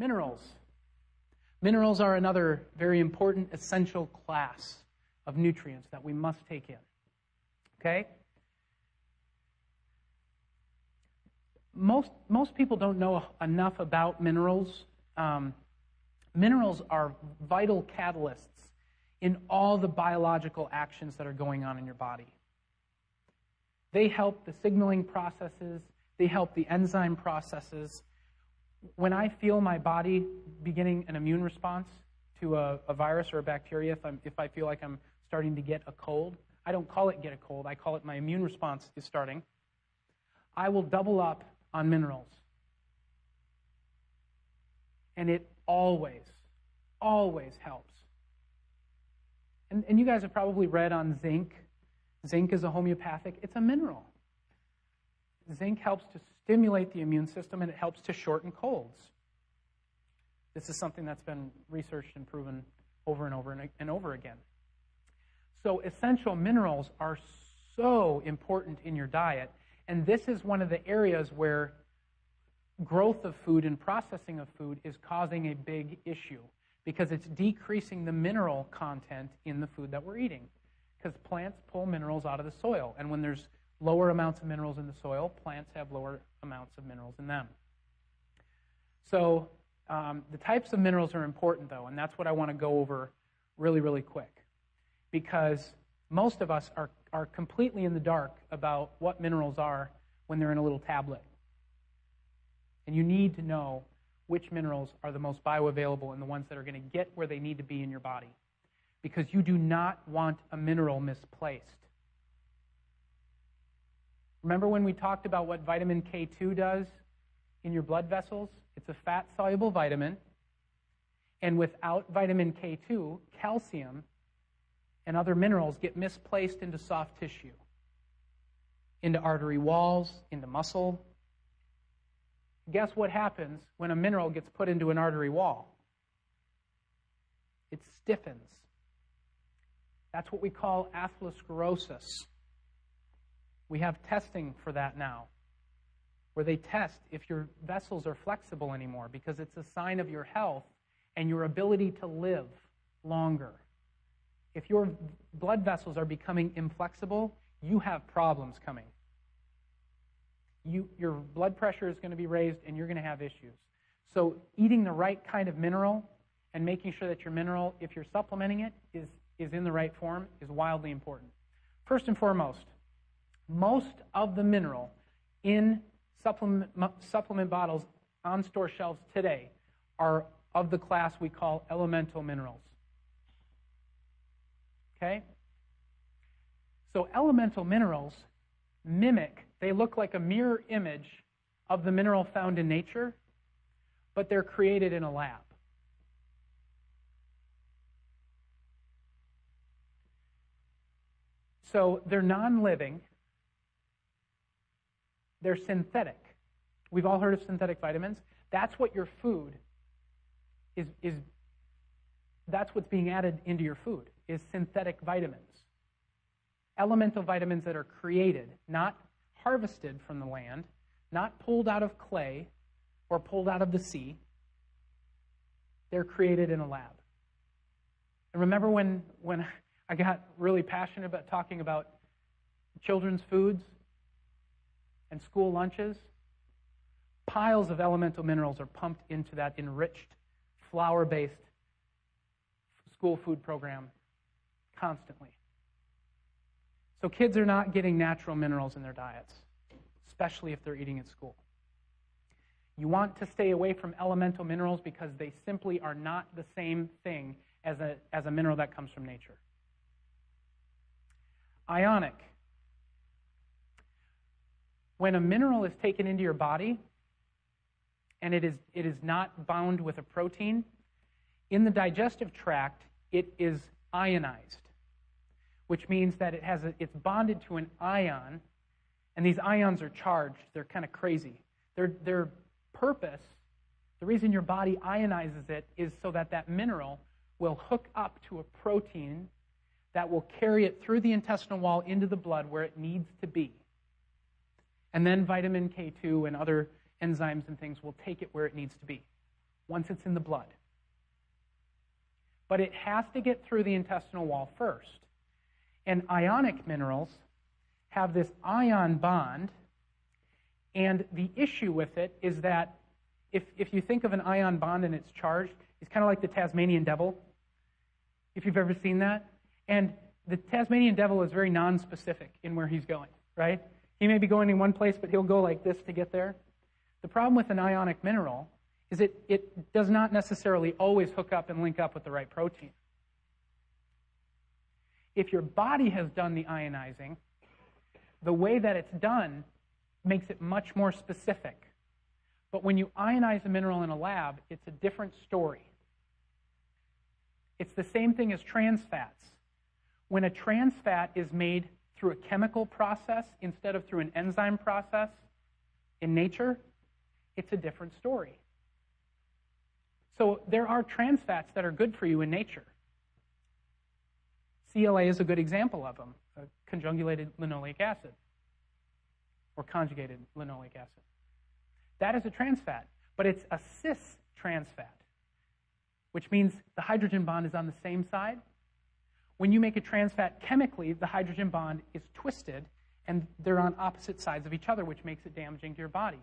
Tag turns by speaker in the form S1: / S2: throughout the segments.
S1: Minerals. Minerals are another very important essential class of nutrients that we must take in. Okay? Most people don't know enough about minerals. Minerals are vital catalysts in all the biological actions that are going on in your body. They help the signaling processes. They help the enzyme processes. When I feel my body beginning an immune response to a virus or a bacteria, if I feel like I'm starting to get a cold, I don't call it get a cold. I call it my immune response is starting. I will double up on minerals. And it always, always helps. And you guys have probably read on zinc. Zinc is a homeopathic. It's a mineral. Zinc helps to stimulate the immune system, and it helps to shorten colds. This is something that's been researched and proven over and over and over again. So essential minerals are so important in your diet, and this is one of the areas where growth of food and processing of food is causing a big issue because it's decreasing the mineral content in the food that we're eating. Because plants pull minerals out of the soil, and when there's lower amounts of minerals in the soil, plants have lower amounts of minerals in them. So the types of minerals are important, though, and that's what I want to go over really, really quick. Because most of us are completely in the dark about what minerals are when they're in a little tablet. And you need to know which minerals are the most bioavailable and the ones that are going to get where they need to be in your body. Because you do not want a mineral misplaced. Remember when we talked about what vitamin K2 does in your blood vessels? It's a fat-soluble vitamin. And without vitamin K2, calcium and other minerals get misplaced into soft tissue, into artery walls, into muscle. Guess what happens when a mineral gets put into an artery wall? It stiffens. That's what we call atherosclerosis. We have testing for that now, where they test if your vessels are flexible anymore, because it's a sign of your health and your ability to live longer. If your blood vessels are becoming inflexible, you have problems coming. Your blood pressure is going to be raised, and you're going to have issues. So eating the right kind of mineral and making sure that your mineral, if you're supplementing it, is in the right form is wildly important. First and foremost, most of the mineral in supplement bottles on store shelves today are of the class we call elemental minerals. Okay? So elemental minerals they look like a mirror image of the mineral found in nature, but they're created in a lab. So they're non-living. They're synthetic. We've all heard of synthetic vitamins. That's what your food is that's what's being added into your food, is synthetic vitamins. Elemental vitamins that are created, not harvested from the land, not pulled out of clay or pulled out of the sea. They're created in a lab. And remember when I got really passionate about talking about children's foods and school lunches? Piles of elemental minerals are pumped into that enriched, flour-based school food program constantly. So kids are not getting natural minerals in their diets, especially if they're eating at school. You want to stay away from elemental minerals because they simply are not the same thing as a mineral that comes from nature. Ionic. When a mineral is taken into your body and it is not bound with a protein, in the digestive tract, it is ionized, which means that it's bonded to an ion, and these ions are charged. They're kind of crazy. Their purpose, the reason your body ionizes it, is so that that mineral will hook up to a protein that will carry it through the intestinal wall into the blood where it needs to be. And then vitamin K2 and other enzymes and things will take it where it needs to be. once it's in the blood. But it has to get through the intestinal wall first. And ionic minerals have this ion bond, and the issue with it is that if you think of an ion bond and it's charged, it's kind of like the Tasmanian devil, if you've ever seen that. And the Tasmanian devil is very non-specific in where he's going, right? He may be going in one place, but he'll go like this to get there. The problem with an ionic mineral is it does not necessarily always hook up and link up with the right protein. If your body has done the ionizing, the way that it's done makes it much more specific. But when you ionize a mineral in a lab, it's a different story. It's the same thing as trans fats. When a trans fat is made through a chemical process instead of through an enzyme process in nature, it's a different story. So there are trans fats that are good for you in nature. CLA is a good example of them, conjugated linoleic acid, or conjugated linoleic acid. That is a trans fat, but it's a cis trans fat, which means the hydrogen bond is on the same side. When you make a trans fat chemically, the hydrogen bond is twisted, and they're on opposite sides of each other, which makes it damaging to your body.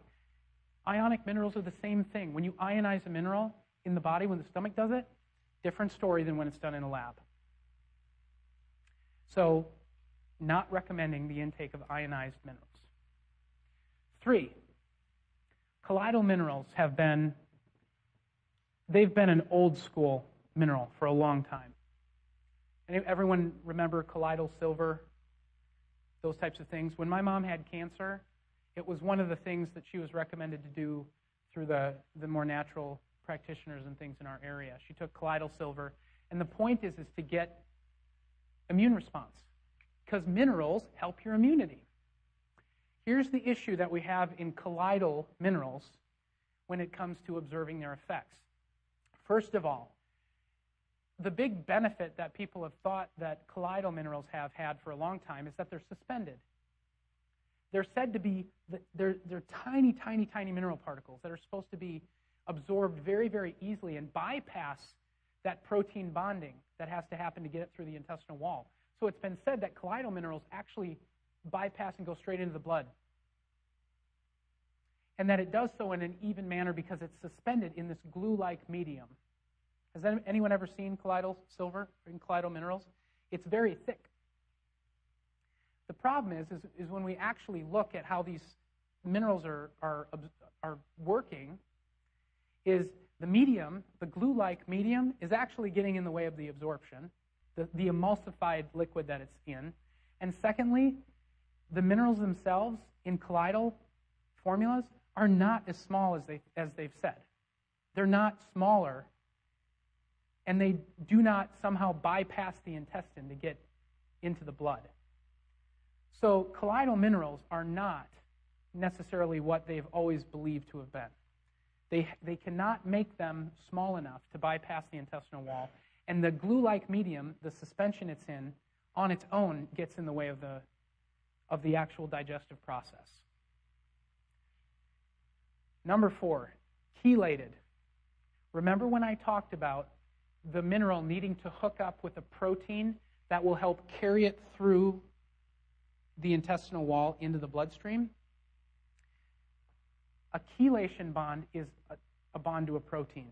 S1: Ionic minerals are the same thing. When you ionize a mineral in the body, when the stomach does it, different story than when it's done in a lab. So, not recommending the intake of ionized minerals. 3, colloidal minerals they've been an old school mineral for a long time. And everyone remember colloidal silver, those types of things? When my mom had cancer, it was one of the things that she was recommended to do through the more natural practitioners and things in our area. She took colloidal silver, and the point is to get immune response, because minerals help your immunity. Here's the issue that we have in colloidal minerals when it comes to observing their effects. First of all, the big benefit that people have thought that colloidal minerals have had for a long time is that they're suspended. They're said to be, they're tiny, tiny, tiny mineral particles that are supposed to be absorbed very, very easily and bypass that protein bonding that has to happen to get it through the intestinal wall. So it's been said that colloidal minerals actually bypass and go straight into the blood. And that it does so in an even manner because it's suspended in this glue-like medium. Has anyone ever seen colloidal silver and colloidal minerals? It's very thick. The problem is when we actually look at how these minerals are working, is the medium, the glue-like medium, is actually getting in the way of the absorption, the emulsified liquid that it's in. And secondly, the minerals themselves in colloidal formulas are not as small as they've said. They're not smaller, and they do not somehow bypass the intestine to get into the blood. So colloidal minerals are not necessarily what they've always believed to have been. They cannot make them small enough to bypass the intestinal wall, and the glue-like medium, the suspension it's in, on its own gets in the way of the actual digestive process. Number 4, chelated. Remember when I talked about the mineral needing to hook up with a protein that will help carry it through the intestinal wall into the bloodstream? A chelation bond is a bond to a protein.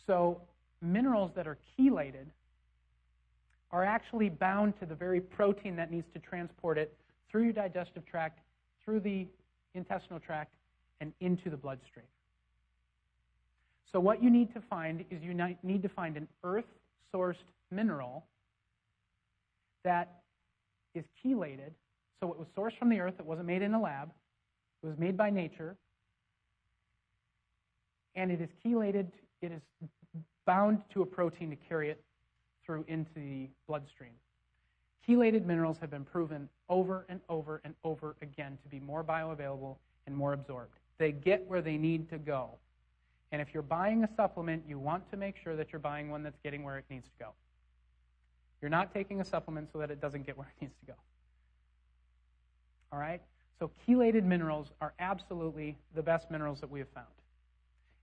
S1: So minerals that are chelated are actually bound to the very protein that needs to transport it through your digestive tract, through the intestinal tract, and into the bloodstream. So what you need to find is you need to find an earth-sourced mineral that is chelated. So it was sourced from the earth. It wasn't made in a lab. It was made by nature. And it is chelated. It is bound to a protein to carry it through into the bloodstream. Chelated minerals have been proven over and over and over again to be more bioavailable and more absorbed. They get where they need to go. And if you're buying a supplement, you want to make sure that you're buying one that's getting where it needs to go. You're not taking a supplement so that it doesn't get where it needs to go. All right? So chelated minerals are absolutely the best minerals that we have found.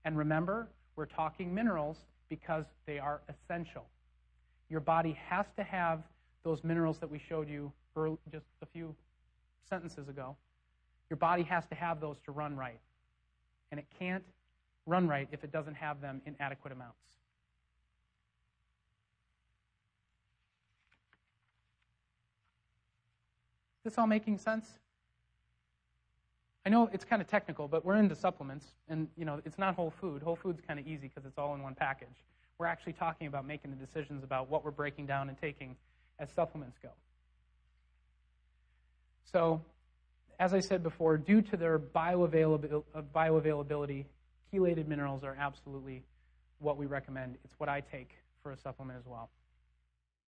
S1: And remember, we're talking minerals because they are essential. Your body has to have those minerals that we showed you just a few sentences ago. Your body has to have those to run right. And it can't run right if it doesn't have them in adequate amounts. Is this all making sense? I know it's kind of technical, but we're into supplements, and it's not whole food. Whole food's kind of easy because it's all in one package. We're actually talking about making the decisions about what we're breaking down and taking as supplements go. So, as I said before, due to their bioavailability, chelated minerals are absolutely what we recommend. It's what I take for a supplement as well.